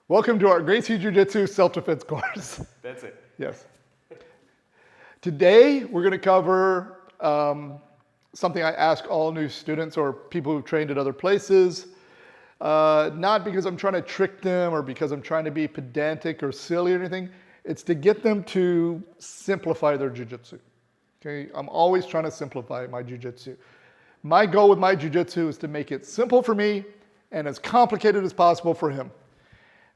Welcome to our Gracie Jiu-Jitsu self-defense course. That's it. Yes. Today, we're going to cover something I ask all new students or people who've trained at other places, not because I'm trying to trick them or because I'm trying to be pedantic or silly or anything. It's to get them to simplify their jiu-jitsu. Okay? I'm always trying to simplify my jiu-jitsu. My goal with my jiu-jitsu is to make it simple for me and as complicated as possible for him.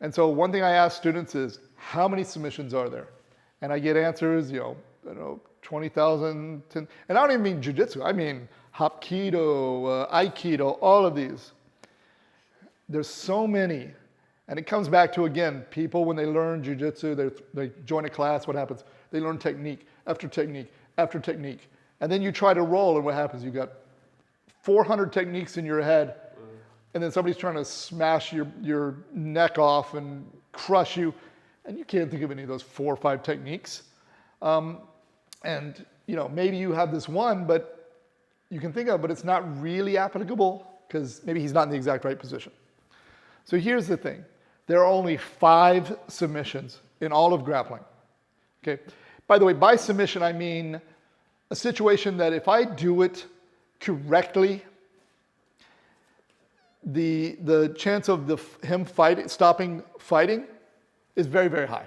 And so one thing I ask students is, how many submissions are there? And I get answers, 20,000, and I don't even mean jiu-jitsu, I mean hapkido, aikido, all of these. There's so many. And it comes back to, again, people when they learn jiu-jitsu, they join a class, what happens? They learn technique after technique after technique. And then you try to roll, and what happens? You got 400 techniques in your head, and then somebody's trying to smash your neck off and crush you, and you can't think of any of those 4 or 5 techniques. And maybe you have this one, but you can think of, but it's not really applicable because maybe he's not in the exact right position. So here's the thing. There are only 5 submissions in all of grappling. Okay. By the way, by submission, I mean a situation that if I do it correctly, the chance of him stopping fighting is very, very high.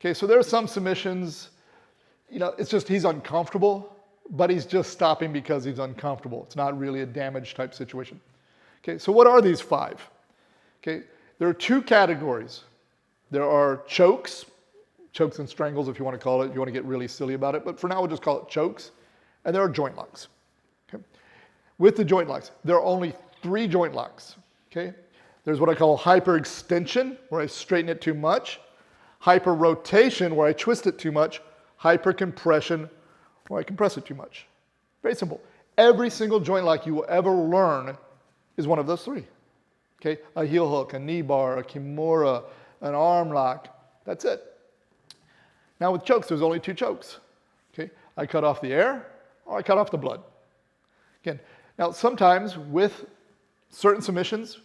Okay, so there are some submissions, it's just he's uncomfortable, but he's just stopping because he's uncomfortable. It's not really a damage type situation. Okay, so what are these 5? Okay, there are 2 categories. There are chokes and strangles if you want to call it. You want to get really silly about it, but for now we'll just call it chokes. And there are joint locks. Okay, with the joint locks, there are only 3 joint locks, okay? There's what I call hyperextension, where I straighten it too much, hyperrotation, where I twist it too much, hypercompression, where I compress it too much. Very simple. Every single joint lock you will ever learn is one of those 3, okay? A heel hook, a knee bar, a kimura, an arm lock, that's it. Now with chokes, there's only 2 chokes, okay? I cut off the air, or I cut off the blood. Again, now sometimes with certain submissions,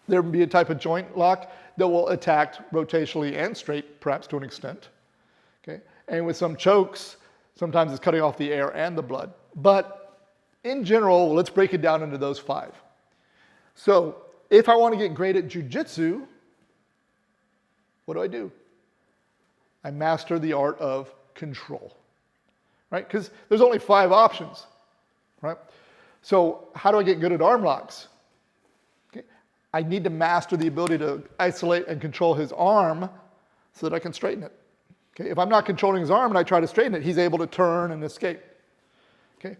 there will be a type of joint lock that will attack rotationally and straight, perhaps to an extent. Okay? And with some chokes, sometimes it's cutting off the air and the blood. But in general, let's break it down into those 5. So if I want to get great at jiu-jitsu, what do? I master the art of control, right? Because there's only 5 options, right? So how do I get good at arm locks? Okay. I need to master the ability to isolate and control his arm so that I can straighten it. Okay. If I'm not controlling his arm and I try to straighten it, he's able to turn and escape. Okay.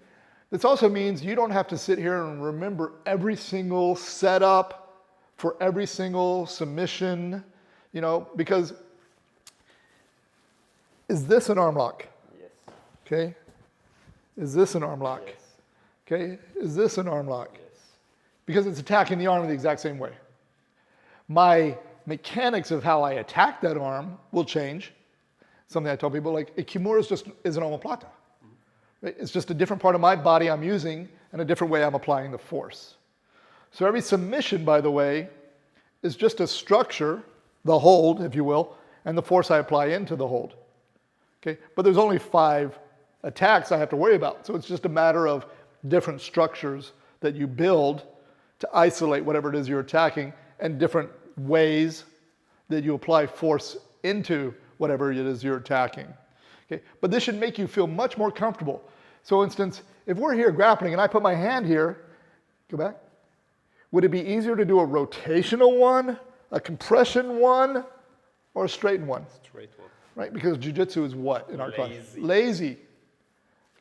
This also means you don't have to sit here and remember every single setup for every single submission, because is this an arm lock? Yes. Okay. Is this an arm lock? Yes. Okay, is this an arm lock? Yes. Because it's attacking the arm in the exact same way. My mechanics of how I attack that arm will change. Something I tell people, like a kimura is an omoplata. Right? It's just a different part of my body I'm using and a different way I'm applying the force. So every submission, by the way, is just a structure, the hold, if you will, and the force I apply into the hold. Okay, but there's only 5 attacks I have to worry about. So it's just a matter of different structures that you build to isolate whatever it is you're attacking and different ways that you apply force into whatever it is you're attacking. Okay? But this should make you feel much more comfortable. So for instance, if we're here grappling and I put my hand here, go back, would it be easier to do a rotational one, a compression one, or a straighten one? Straight one. Right? Because jiu-jitsu is what in our class? Lazy. Lazy.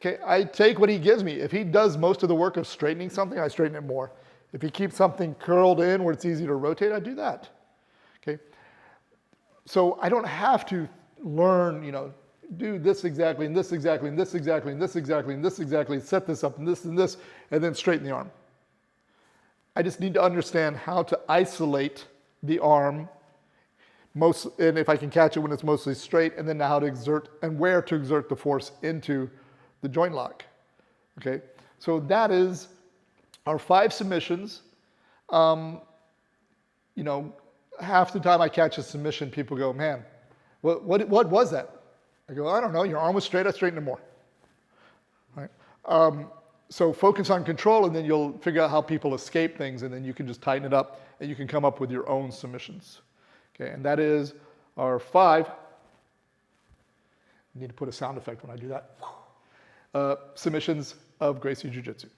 Okay, I take what he gives me. If he does most of the work of straightening something, I straighten it more. If he keeps something curled in where it's easy to rotate, I do that. Okay, so I don't have to learn, do this exactly, and this exactly, and this exactly, and this exactly, and this exactly, set this up, and this, and then straighten the arm. I just need to understand how to isolate the arm, and if I can catch it when it's mostly straight, and then how to exert, and where to exert the force into the joint lock, okay? So that is our 5 submissions. half the time I catch a submission, people go, man, what was that? I go, I don't know, your arm was straight, I straightened it more. Right? So focus on control, and then you'll figure out how people escape things, and then you can just tighten it up, and you can come up with your own submissions. Okay, and that is our 5. I need to put a sound effect when I do that. Submissions of Gracie Jiu-Jitsu.